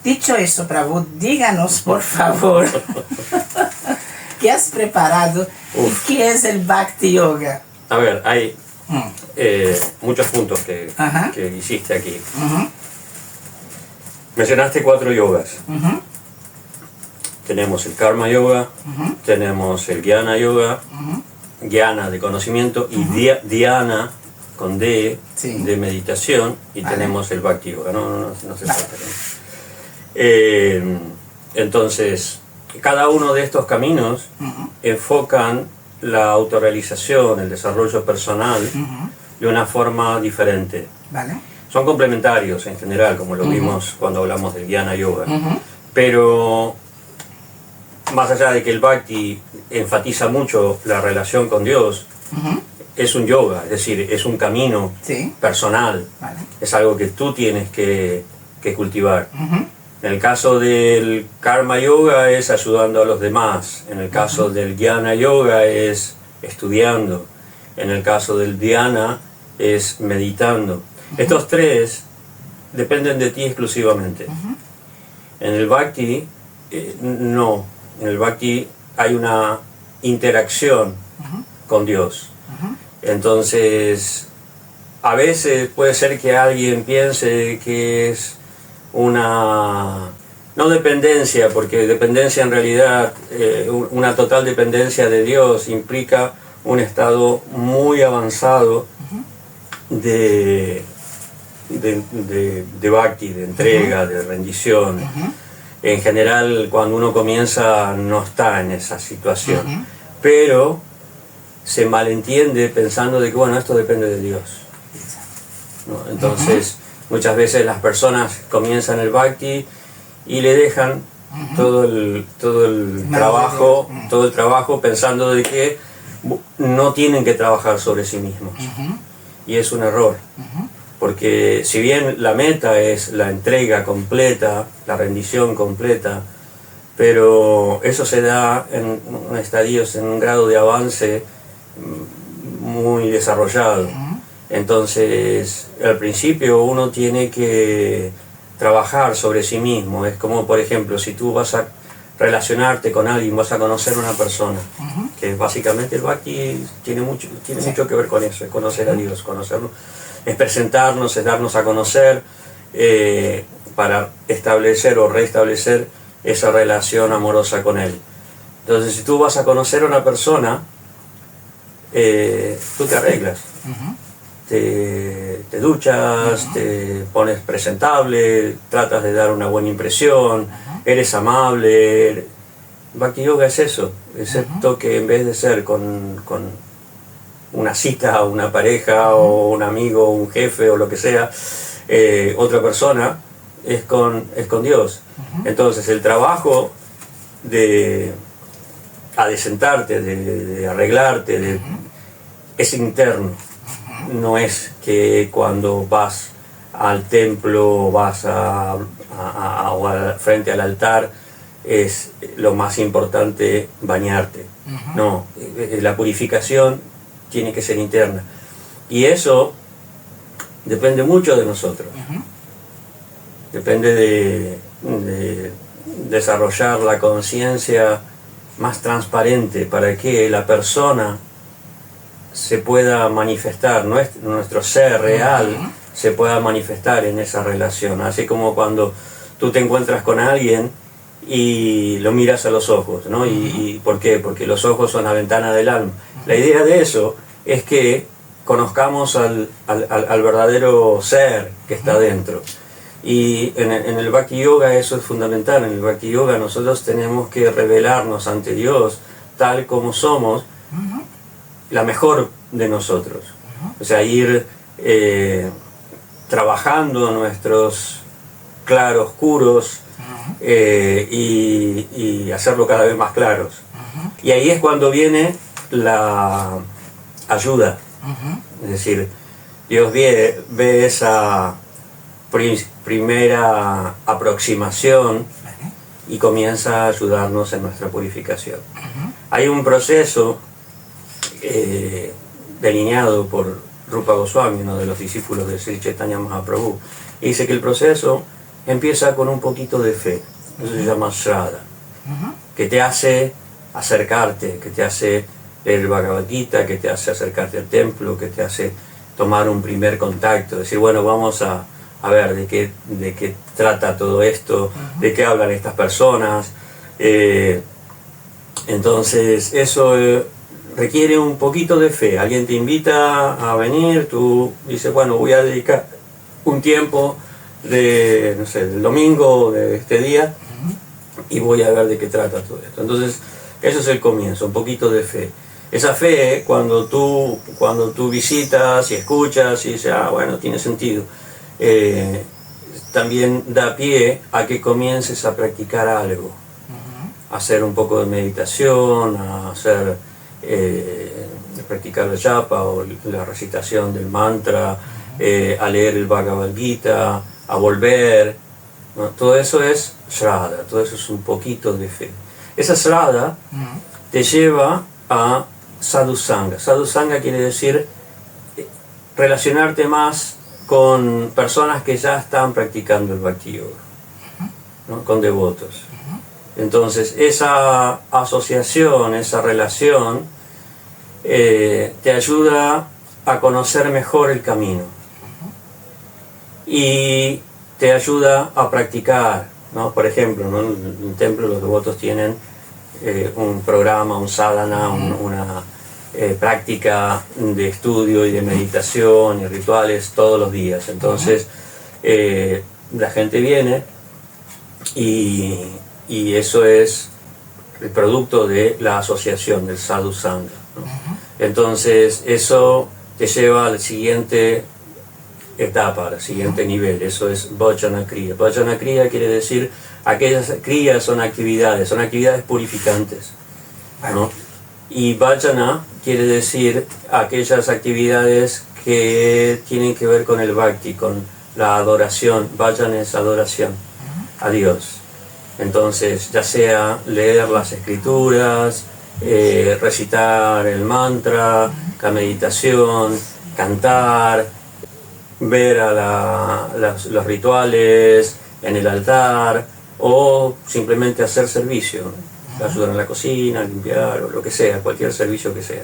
Dicho eso, Prabhu, díganos por favor qué has preparado y qué es el Bhakti Yoga. A ver, hay muchos puntos que hiciste aquí. Mencionaste 4 yogas. Tenemos el Karma Yoga, tenemos el Jnana Yoga, Jnana de conocimiento y Dhyana con D, de meditación, y tenemos el Bhakti Yoga. No se trata. Entonces, cada uno de estos caminos enfocan la autorrealización, el desarrollo personal de una forma diferente. Son complementarios en general, como lo vimos cuando hablamos del Jnana Yoga. Pero más allá de que el Bhakti enfatiza mucho la relación con Dios, es un yoga, es decir, es un camino personal. Es algo que tú tienes que cultivar. En el caso del Karma Yoga es ayudando a los demás. En el caso del Jnana Yoga es estudiando. En el caso del Dhyana es meditando. Estos 3 dependen de ti exclusivamente. En el Bhakti, no. En el Bhakti hay una interacción con Dios. Entonces, a veces puede ser que alguien piense que es una, no dependencia, porque dependencia en realidad, una total dependencia de Dios implica un estado muy avanzado de bhakti, de entrega, de rendición. En general, cuando uno comienza, no está en esa situación, pero se malentiende pensando de que, bueno, esto depende de Dios, ¿no? Entonces, muchas veces las personas comienzan el bhakti y le dejan todo el trabajo pensando de que no tienen que trabajar sobre sí mismos. Y es un error, porque si bien la meta es la entrega completa, la rendición completa, pero eso se da en estadios, en un grado de avance muy desarrollado. Entonces, al principio uno tiene que trabajar sobre sí mismo. Es como, por ejemplo, si tú vas a relacionarte con alguien, vas a conocer a una persona, que básicamente el Bhakti tiene mucho que ver con eso, es conocer a Dios, conocerlo, es presentarnos, es darnos a conocer, para establecer o restablecer esa relación amorosa con Él. Entonces, si tú vas a conocer a una persona, tú te arreglas. Te duchas, te pones presentable, tratas de dar una buena impresión, eres amable. Bhakti Yoga es eso, excepto que en vez de ser con una cita, una pareja o un amigo, un jefe o lo que sea, otra persona, es con Dios. Entonces el trabajo de adecentarte, de arreglarte, es interno. No es que cuando vas al templo, vas frente al altar, es lo más importante bañarte. No, la purificación tiene que ser interna. Y eso depende mucho de nosotros. Depende de desarrollar la conciencia más transparente para que la persona se pueda manifestar, nuestro ser real se pueda manifestar en esa relación. Así como cuando tú te encuentras con alguien y lo miras a los ojos, ¿no? ¿Y por qué? Porque los ojos son la ventana del alma. La idea de eso es que conozcamos al verdadero ser que está dentro. Y en el Bhakti Yoga eso es fundamental. En el Bhakti Yoga nosotros tenemos que revelarnos ante Dios tal como somos, la mejor de nosotros. O sea, ir trabajando nuestros claroscuros y hacerlo cada vez más claros. Y ahí es cuando viene la ayuda. Es decir, Dios ve esa primera aproximación y comienza a ayudarnos en nuestra purificación. Hay un proceso delineado por Rupa Goswami, uno de los discípulos de Sri Chaitanya Mahaprabhu, y dice que el proceso empieza con un poquito de fe. Eso se llama Shraddha, que te hace acercarte, que te hace leer el Bhagavad Gita, que te hace acercarte al templo, que te hace tomar un primer contacto, decir, bueno, vamos a ver de qué trata todo esto, de qué hablan estas personas. Entonces eso requiere un poquito de fe. Alguien te invita a venir, tú dices, bueno, voy a dedicar un tiempo no sé, del domingo de este día y voy a ver de qué trata todo esto. Entonces eso es el comienzo, un poquito de fe. Esa fe, cuando tú visitas y escuchas y dices, bueno, tiene sentido, también da pie a que comiences a practicar algo, a hacer un poco de meditación, a practicar el japa o la recitación del mantra, a leer el Bhagavad Gita, a volver, ¿no? Todo eso es Shraddha, todo eso es un poquito de fe. Esa Shraddha te lleva a Sadhusanga. Sadhusanga quiere decir relacionarte más con personas que ya están practicando el Bhakti Yoga, ¿no? Con devotos. Entonces esa asociación, esa relación te ayuda a conocer mejor el camino y te ayuda a practicar, ¿no? Por ejemplo, ¿no? En el templo los devotos tienen un programa, un sadhana, una práctica de estudio y de meditación y rituales todos los días. Entonces la gente viene y eso es el producto de la asociación del sadhu sangha, ¿no? Entonces eso te lleva a la siguiente etapa, al siguiente nivel. Eso es Vajana Kriya. Vajana Kriya quiere decir, aquellas kriyas son actividades purificantes, ¿no? Y Vajana quiere decir aquellas actividades que tienen que ver con el bhakti, con la adoración. Vajana es adoración a Dios. Entonces, ya sea leer las escrituras, recitar el mantra, la meditación, cantar, ver a los rituales en el altar, o simplemente hacer servicio, ayudar en la cocina, limpiar, o lo que sea, cualquier servicio que sea,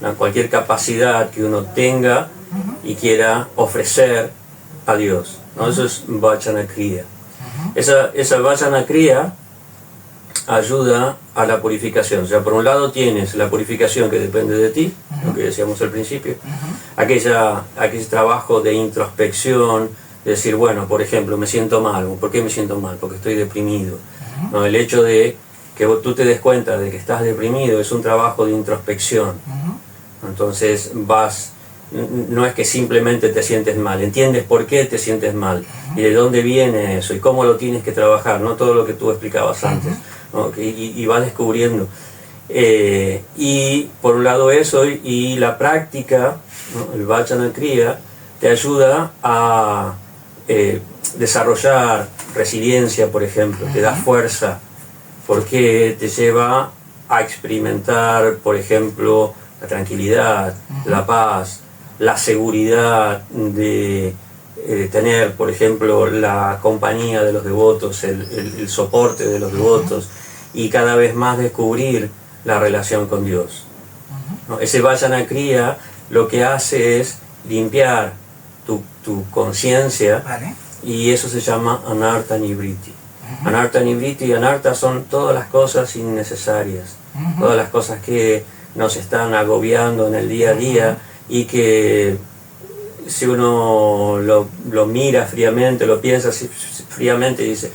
¿no? Cualquier capacidad que uno tenga y quiera ofrecer a Dios, ¿no? Eso es Vajana Kriya. Esa Vajana Kriya ayuda a la purificación. O sea, por un lado tienes la purificación que depende de ti, lo que decíamos al principio, aquel trabajo de introspección, de decir, bueno, por ejemplo, me siento mal. ¿Por qué me siento mal? Porque estoy deprimido. ¿No? El hecho de que tú te des cuenta de que estás deprimido es un trabajo de introspección. Entonces no es que simplemente te sientes mal, entiendes por qué te sientes mal y de dónde viene eso y cómo lo tienes que trabajar, no todo lo que tú explicabas antes, ¿no? Y vas descubriendo. Y por un lado eso, y la práctica, ¿no? El Vajana Kriya te ayuda a desarrollar resiliencia, por ejemplo, te da fuerza, porque te lleva a experimentar, por ejemplo, la tranquilidad, la paz, la seguridad de tener, por ejemplo, la compañía de los devotos, el soporte de los devotos, y cada vez más descubrir la relación con Dios, ¿no? Ese Vajana Kriya lo que hace es limpiar tu conciencia, y eso se llama Anartha Nivritti. Anartha Nivritti y Anartha son todas las cosas innecesarias, todas las cosas que nos están agobiando en el día a día, y que si uno lo mira fríamente, lo piensa fríamente y dice,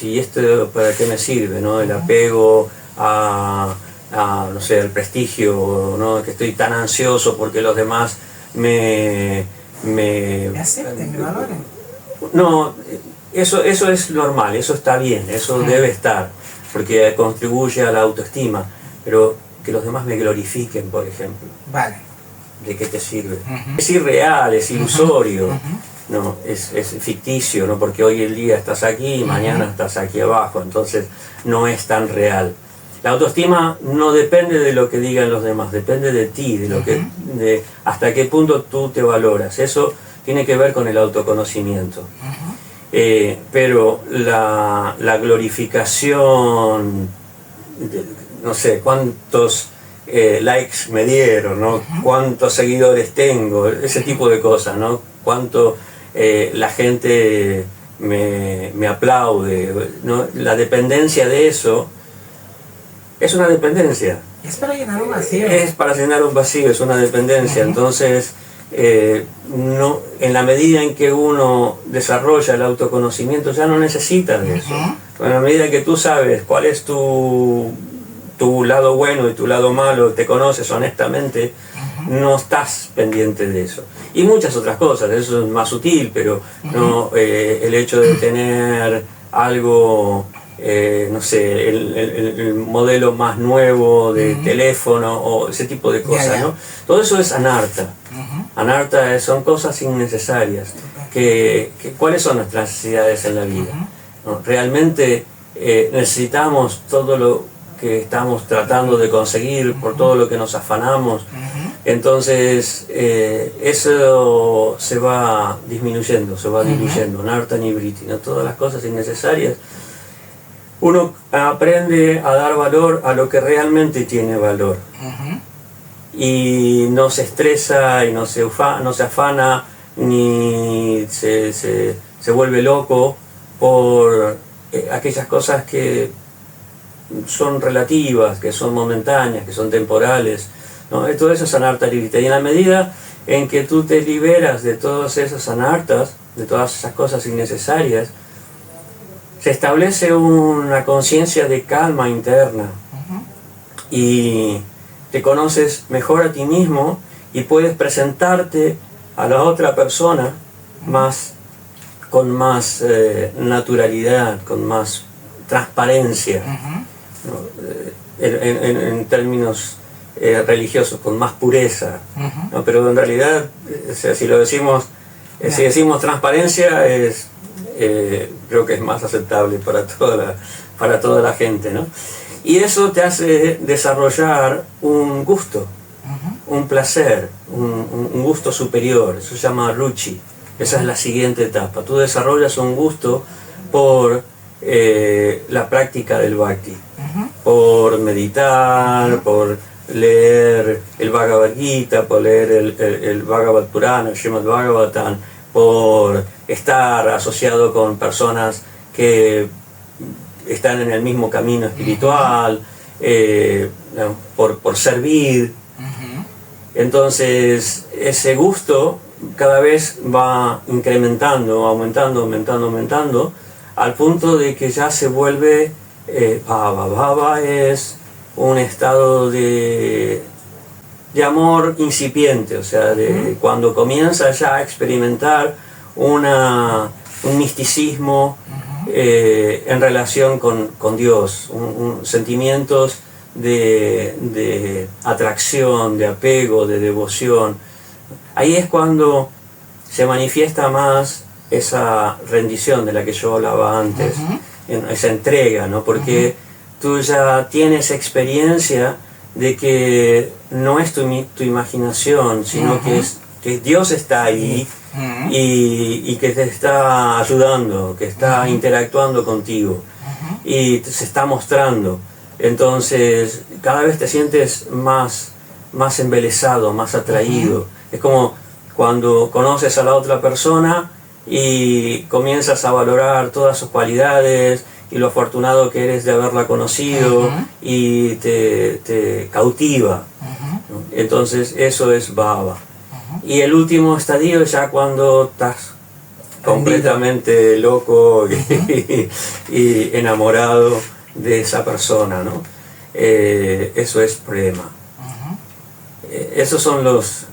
¿y esto para qué me sirve? ¿No? El apego no sé, el prestigio, ¿no? Que estoy tan ansioso porque los demás me acepten, me valoren. No, eso es normal, eso está bien, eso debe estar, porque contribuye a la autoestima, pero que los demás me glorifiquen, por ejemplo. ¿De qué te sirve? Es irreal, es ilusorio, no, es ficticio, ¿no? Porque hoy el día estás aquí y mañana estás aquí abajo, entonces no es tan real. La autoestima no depende de lo que digan los demás, depende de ti, de hasta qué punto tú te valoras. Eso tiene que ver con el autoconocimiento. pero la glorificación, no sé cuántos likes me dieron, ¿no? Cuántos seguidores tengo, ese tipo de cosas, ¿no? Cuánto la gente me aplaude, ¿no? La dependencia de eso es una dependencia. Es para llenar un vacío. Es para llenar un vacío, es una dependencia. Entonces, no, en la medida en que uno desarrolla el autoconocimiento, ya no necesita de eso. En la medida en que tú sabes cuál es tu lado bueno y tu lado malo, te conoces honestamente, no estás pendiente de eso. Y muchas otras cosas, eso es más sutil, pero no, el hecho de tener algo, no sé, el modelo más nuevo de teléfono o ese tipo de cosas, ¿no? Todo eso es anarta. Anarta son cosas innecesarias. ¿Cuáles son nuestras necesidades en la vida? ¿No? Realmente necesitamos todo lo que estamos tratando de conseguir, por todo lo que nos afanamos. Entonces eso se va disminuyendo, se va diluyendo, Narta Nibriti, ¿no? Todas las cosas innecesarias. Uno aprende a dar valor a lo que realmente tiene valor. Y no se estresa y no se afana ni se vuelve loco por aquellas cosas que son relativas, que son momentáneas, que son temporales, ¿no? Todo eso es anarta librita. Y en la medida en que tú te liberas de todas esas anartas, de todas esas cosas innecesarias, se establece una conciencia de calma interna y te conoces mejor a ti mismo y puedes presentarte a la otra persona con más naturalidad, con más transparencia, ¿no? En términos religiosos, con más pureza, ¿no? Pero en realidad, o sea, si decimos transparencia, creo que es más aceptable para toda la gente, ¿no? Y eso te hace desarrollar un gusto, un placer, un gusto superior. Eso se llama ruchi. Esa es la siguiente etapa. Tú desarrollas un gusto por la práctica del bhakti, por meditar, por leer el Bhagavad Gita, por leer el Bhagavad Purana, el Srimad Bhagavatam, por estar asociado con personas que están en el mismo camino espiritual, por servir. Entonces ese gusto cada vez va incrementando, aumentando, al punto de que ya se vuelve bhava. Bhava es un estado de amor incipiente, o sea, cuando comienza ya a experimentar un misticismo en relación con Dios, sentimientos de atracción, de apego, de devoción. Ahí es cuando se manifiesta más esa rendición de la que yo hablaba antes, esa entrega, ¿no? Porque tú ya tienes experiencia de que no es tu imaginación, sino que Dios está ahí y que te está ayudando, que está interactuando contigo y se está mostrando. Entonces cada vez te sientes más embelesado, más atraído. Es como cuando conoces a la otra persona y comienzas a valorar todas sus cualidades y lo afortunado que eres de haberla conocido y te cautiva. Entonces eso es bhava. Y el último estadio es ya cuando estás completamente loco y enamorado de esa persona, ¿no? Eso es prema. Esos son los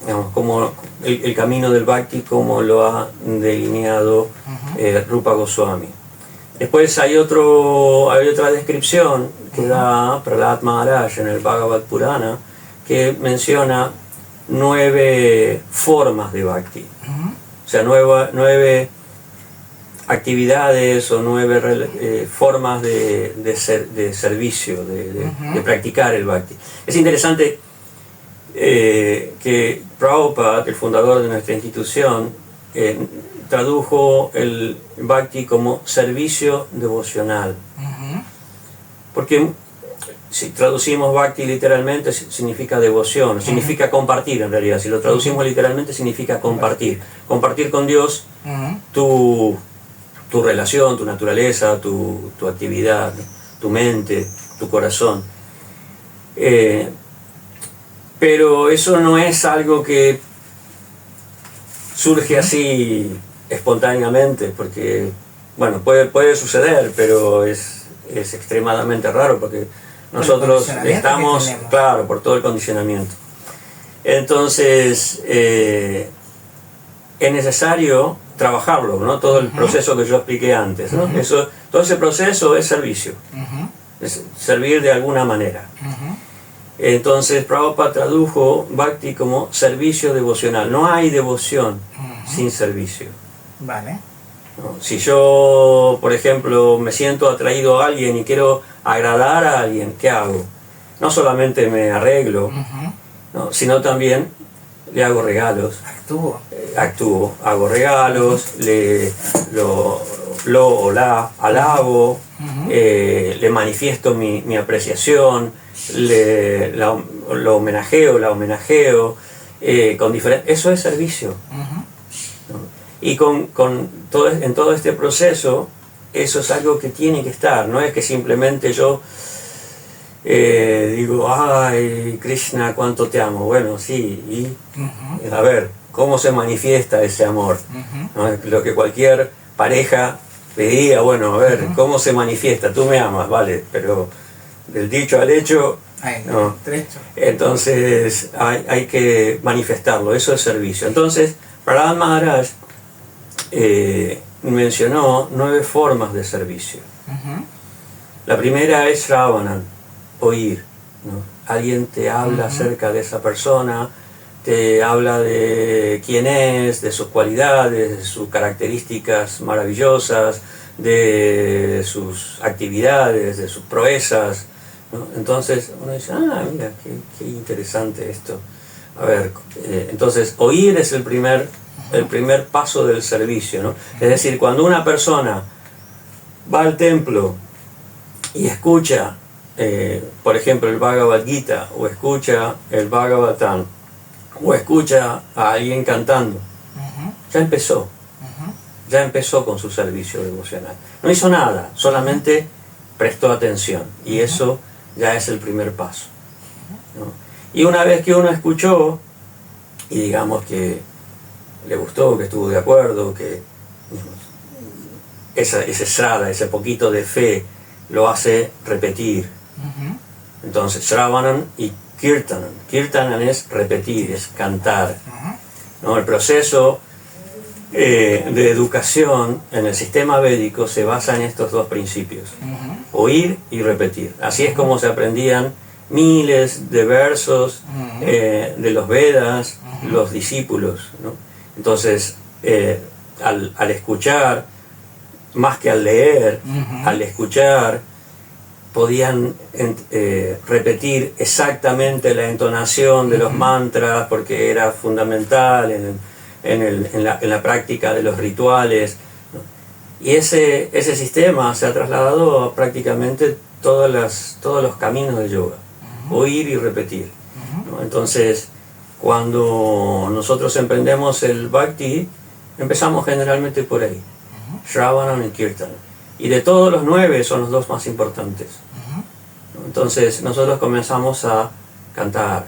digamos, como el camino del bhakti, como lo ha delineado Rupa Goswami. Después hay otra descripción que da Prahlad Maharaj en el Bhagavad Purana, que menciona 9 formas de bhakti. O sea, 9 actividades o 9 formas de servicio, de practicar el bhakti. Es interesante que Prabhupada, el fundador de nuestra institución, tradujo el bhakti como servicio devocional. Porque si traducimos bhakti literalmente significa devoción, significa compartir en realidad. Si lo traducimos literalmente significa compartir. Compartir con Dios tu relación, tu naturaleza, tu actividad, tu mente, tu corazón. Pero eso no es algo que surge así espontáneamente, porque, bueno, puede suceder, pero es extremadamente raro, porque nosotros estamos, claro, por todo el condicionamiento. Entonces, es necesario trabajarlo, ¿no? Todo el proceso que yo expliqué antes, ¿no? Todo ese proceso es servicio, es servir de alguna manera. Entonces, Prabhupada tradujo bhakti como servicio devocional. No hay devoción sin servicio. Vale. ¿No? Si yo, por ejemplo, me siento atraído a alguien y quiero agradar a alguien, ¿qué hago? No solamente me arreglo, ¿no? Sino también le hago regalos. Actúo, hago regalos, la alabo, le manifiesto mi apreciación, lo homenajeo, eso es servicio. ¿No? Y en todo este proceso, eso es algo que tiene que estar, no es que simplemente yo digo, ay, Krishna, cuánto te amo. Bueno, sí, y a ver, ¿cómo se manifiesta ese amor? ¿No? Lo que cualquier pareja pedía, bueno, a ver, ¿cómo se manifiesta? Tú me amas, vale, pero del dicho al hecho, no. Entonces hay que manifestarlo, eso es servicio. Entonces, Prahlad Maharaj mencionó 9 formas de servicio. La primera es Shravanam, oír, ¿no? Alguien te habla acerca de esa persona, te habla de quién es, de sus cualidades, de sus características maravillosas, de sus actividades, de sus proezas, ¿no? Entonces uno dice, mira, qué interesante esto. A ver, entonces oír es el primer paso del servicio, ¿no? Es decir, cuando una persona va al templo y escucha, por ejemplo, el Bhagavad Gita, o escucha el Bhagavatam, o escucha a alguien cantando, ya empezó con su servicio devocional. No hizo nada, solamente prestó atención, y eso ya es el primer paso, ¿no? Y una vez que uno escuchó, y digamos que le gustó, que estuvo de acuerdo, que ese srada, ese poquito de fe, lo hace repetir. Entonces, Shravanam y Kirtanam. Kirtanam es repetir, es cantar, ¿no? El proceso de educación en el sistema védico se basa en estos dos principios, oír y repetir. Así es como se aprendían miles de versos de los Vedas, los discípulos, ¿no? Entonces, al escuchar, más que al leer, al escuchar, podían repetir exactamente la entonación de los mantras, porque era fundamental en la práctica de los rituales, ¿no? Y ese sistema se ha trasladado a prácticamente todos los caminos del yoga, oír y repetir, ¿no? Entonces, cuando nosotros emprendemos el bhakti, empezamos generalmente por ahí, Shravanam y Kirtanam. Y de todos los 9 son los 2 más importantes. Entonces nosotros comenzamos a cantar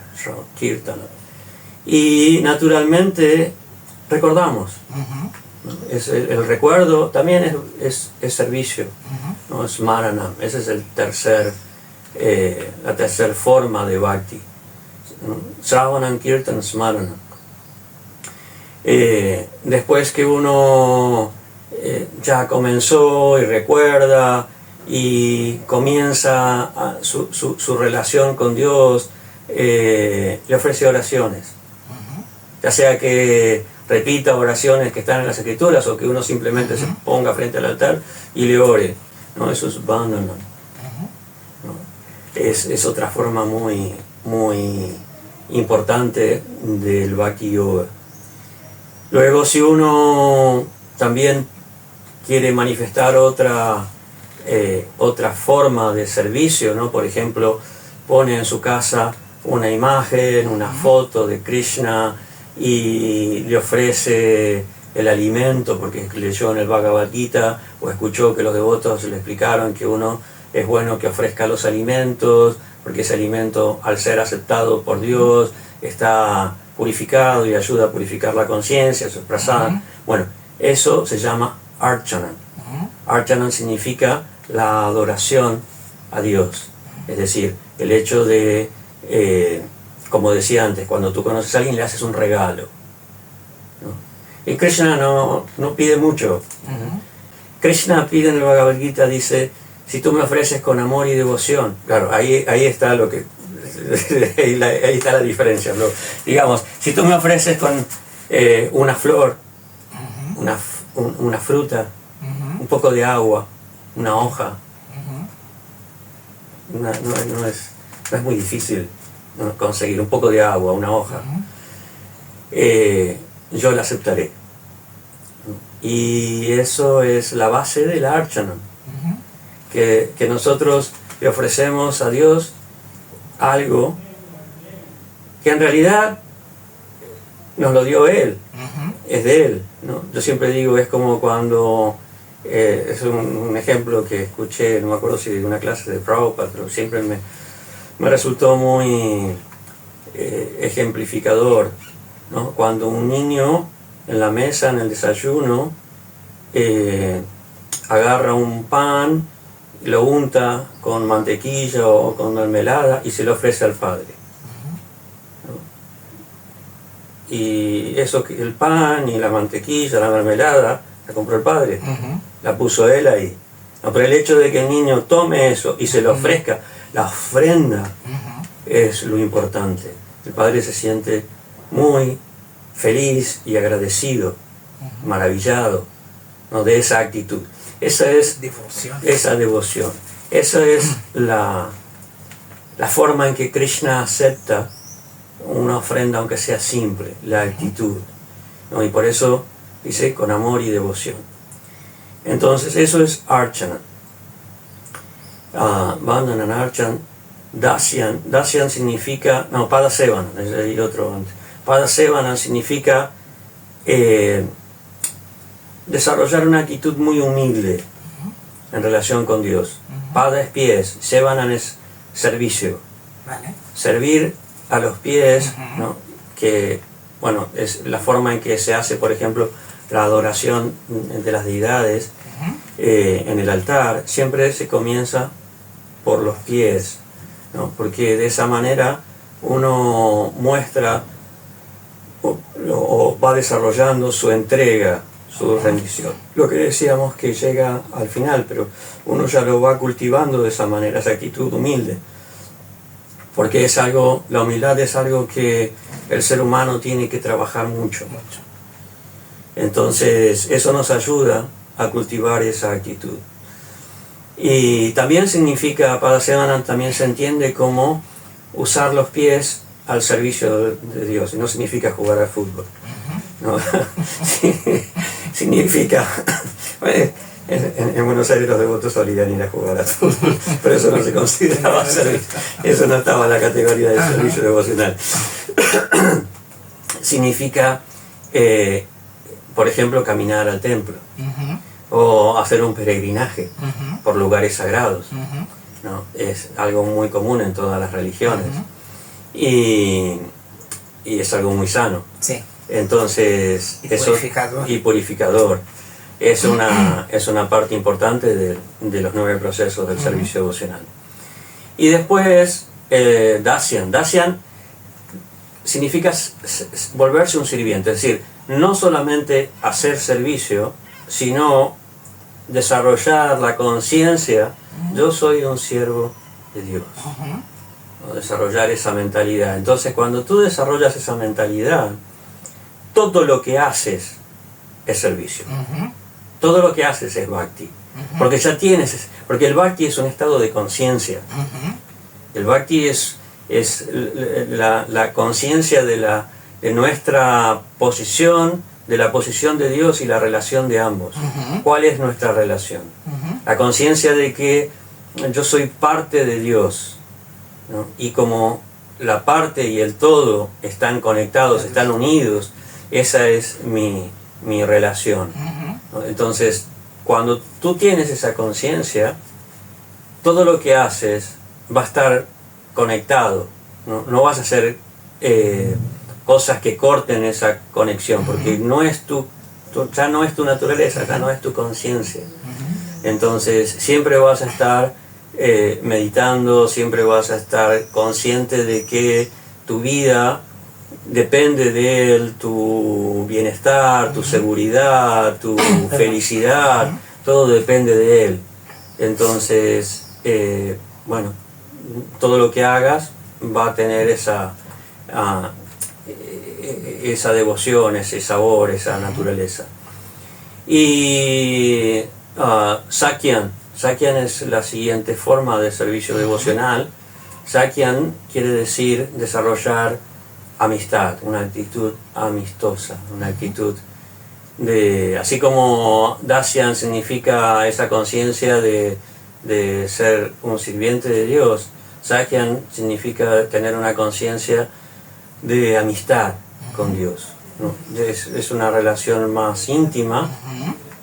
Kirtanam. Y naturalmente recordamos. El recuerdo también es servicio, ¿no? Es Smaranam. Esa es la tercera forma de bhakti. Shravanam, Kirtanam, Smaranam. Después que uno ya comenzó y recuerda y comienza su relación con Dios, le ofrece oraciones, ya sea que repita oraciones que están en las escrituras o que uno simplemente se ponga frente al altar y le ore, ¿no? Eso es Vandana, ¿no? Es otra forma muy, muy importante del Bhakti Yoga. Luego, si uno también quiere manifestar otra forma de servicio, ¿no? Por ejemplo, pone en su casa una imagen, una foto de Krishna y le ofrece el alimento porque leyó en el Bhagavad Gita o escuchó que los devotos le explicaron que uno es bueno que ofrezca los alimentos porque ese alimento, al ser aceptado por Dios, está purificado y ayuda a purificar la conciencia, eso es prasad. Bueno, eso se llama archana. Archana significa la adoración a Dios, es decir, el hecho de, como decía antes, cuando tú conoces a alguien le haces un regalo, ¿no? Y Krishna no pide mucho. Krishna pide en el Bhagavad Gita, dice, si tú me ofreces con amor y devoción, claro, ahí está lo que ahí está la diferencia, ¿no? Digamos, si tú me ofreces con una flor, una fruta, un poco de agua, una hoja, no es muy difícil, ¿no?, conseguir un poco de agua, una hoja, yo la aceptaré. Y eso es la base de la archana, que nosotros le ofrecemos a Dios algo que en realidad nos lo dio Él, es de Él, ¿no? Yo siempre digo, es como cuando, es un ejemplo que escuché, no me acuerdo si de una clase de Prabhupada, pero siempre me resultó muy ejemplificador, ¿no? Cuando un niño en la mesa, en el desayuno, agarra un pan, lo unta con mantequilla o con mermelada y se lo ofrece al padre, ¿no? Y eso, el pan y la mantequilla, la mermelada, la compró el padre, la puso él ahí. No, pero el hecho de que el niño tome eso y se lo ofrezca, la ofrenda, es lo importante. El padre se siente muy feliz y agradecido, maravillado, ¿no?, de esa actitud. Esa es esa devoción. Esa es la forma en que Krishna acepta una ofrenda, aunque sea simple, la actitud, ¿no? Y por eso dice con amor y devoción. Entonces eso es archana. Vandanan, archan, dasyan. Dasyan significa, no, padasevana, es el otro antes. Padasevana significa desarrollar una actitud muy humilde en relación con Dios. Pada es pies, sevanan es servicio. Servir a los pies, ¿no?, que, bueno, es la forma en que se hace, por ejemplo, la adoración de las deidades en el altar. Siempre se comienza por los pies, ¿no?, porque de esa manera uno muestra o va desarrollando su entrega, su rendición. Lo que decíamos que llega al final, pero uno ya lo va cultivando de esa manera, esa actitud humilde. Porque es algo, la humildad es algo que el ser humano tiene que trabajar mucho. Entonces, eso nos ayuda a cultivar esa actitud. Y también significa, Padasevana también se entiende como usar los pies al servicio de Dios, y no significa jugar al fútbol, ¿no? Significa, en Buenos Aires los devotos solían ir a jugar al fútbol, pero eso no se consideraba servicio, eso no estaba en la categoría de servicio devocional. Significa, por ejemplo, caminar al templo, o hacer un peregrinaje por lugares sagrados, ¿no? Es algo muy común en todas las religiones. Y es algo muy sano. Sí. Entonces, purificador. Es una parte importante de los 9 procesos del servicio devocional. Y después, Dasyan. Dasyan significa volverse un sirviente, es decir, no solamente hacer servicio, sino desarrollar la conciencia, yo soy un siervo de Dios. Desarrollar esa mentalidad. Entonces, cuando tú desarrollas esa mentalidad, todo lo que haces es servicio. Todo lo que haces es bhakti. Porque ya tienes, porque el bhakti es un estado de conciencia. El bhakti es la conciencia de nuestra posición de la posición de Dios y la relación de ambos. ¿Cuál es nuestra relación? La conciencia de que yo soy parte de Dios, ¿no? Y como la parte y el todo están conectados, están unidos, esa es mi relación. ¿No? Entonces, cuando tú tienes esa conciencia, todo lo que haces va a estar conectado, ¿no? No vas a hacer cosas que corten esa conexión, porque no es ya no es tu naturaleza, ya no es tu conciencia. Entonces siempre vas a estar meditando, siempre vas a estar consciente de que tu vida depende de él, tu bienestar, tu seguridad, tu felicidad, todo depende de él. Entonces, bueno, todo lo que hagas va a tener esa devoción, ese sabor, esa naturaleza. Y Sakyan es la siguiente forma de servicio devocional. Sakyan quiere decir desarrollar amistad, una actitud amistosa, una actitud de... Así como Dasyan significa esa conciencia de ser un sirviente de Dios, Sakyan significa tener una conciencia de amistad con Dios, ¿no? Es una relación más íntima,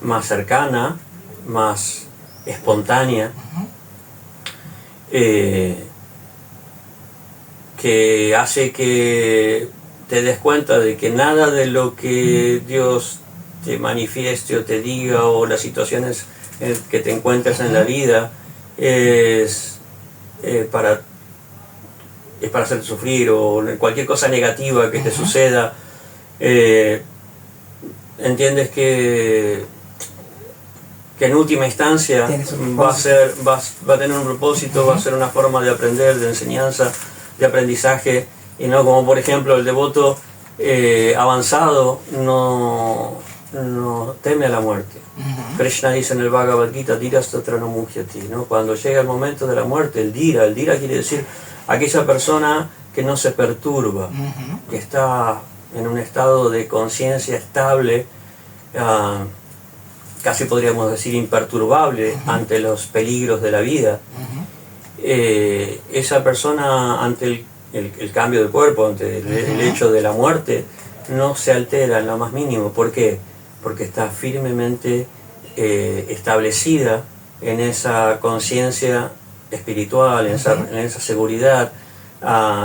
más cercana, más espontánea, que hace que te des cuenta de que nada de lo que Dios te manifieste o te diga, o las situaciones que te encuentras en la vida, es para hacerte sufrir, o cualquier cosa negativa que te suceda. Entiendes que en última instancia va a tener un propósito, va a ser una forma de aprender, de enseñanza, de aprendizaje, y no como por ejemplo el devoto avanzado no teme a la muerte. Krishna dice en el Bhagavad Gita, Dhirastatra no mujyati, ¿no? Cuando llega el momento de la muerte, el dhira quiere decir aquella persona que no se perturba, que está en un estado de conciencia estable, casi podríamos decir imperturbable ante los peligros de la vida. Esa persona ante el cambio de cuerpo, ante el hecho de la muerte, no se altera en lo más mínimo. ¿Por qué? Porque está firmemente establecida en esa conciencia espiritual, en esa seguridad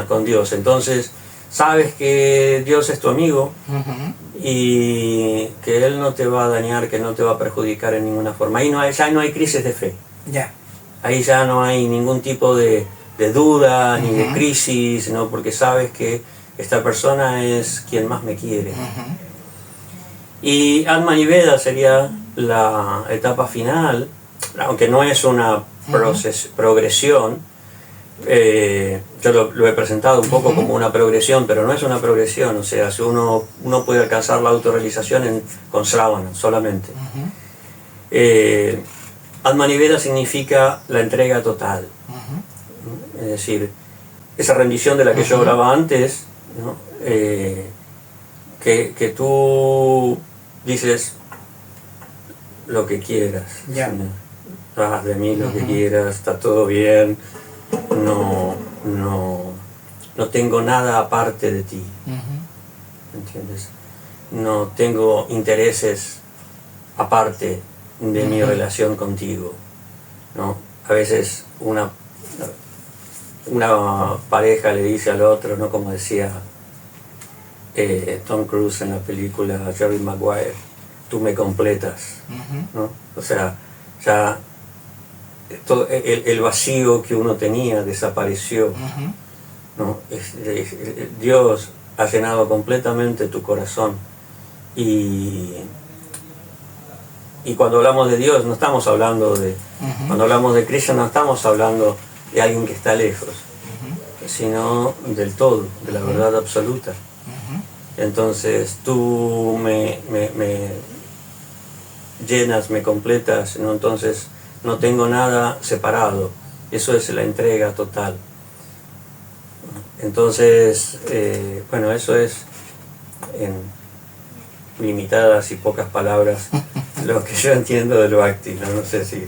con Dios. Entonces sabes que Dios es tu amigo y que Él no te va a dañar, que no te va a perjudicar en ninguna forma. Ahí ya no hay crisis de fe. Ahí ya no hay ningún tipo de duda ni de crisis, ¿no? Porque sabes que esta persona es quien más me quiere. Y Atmaniveda sería la etapa final, aunque no es una progresión. Yo lo he presentado un poco como una progresión, pero no es una progresión. O sea, si uno puede alcanzar la autorrealización con Sravana solamente. Atmaniveda significa la entrega total. Es decir, esa rendición de la que yo hablaba antes, ¿no? Que tú dices lo que quieras, ¿no? Haz de mí lo que quieras, está todo bien, no tengo nada aparte de ti, ¿entiendes? No tengo intereses aparte de mi relación contigo, ¿no? A veces una pareja le dice al otro, ¿no? Como decía Tom Cruise en la película Jerry Maguire, tú me completas, ¿no? O sea, ya todo el vacío que uno tenía desapareció, ¿no? Dios ha llenado completamente tu corazón, y cuando hablamos de Dios no estamos hablando cuando hablamos de Krishna no estamos hablando de alguien que está lejos, sino del todo, de la verdad absoluta. Entonces tú me llenas, me completas, ¿no? Entonces no tengo nada separado. Eso es la entrega total. Entonces, bueno, eso es limitadas y pocas palabras lo que yo entiendo del Bhakti, no sé si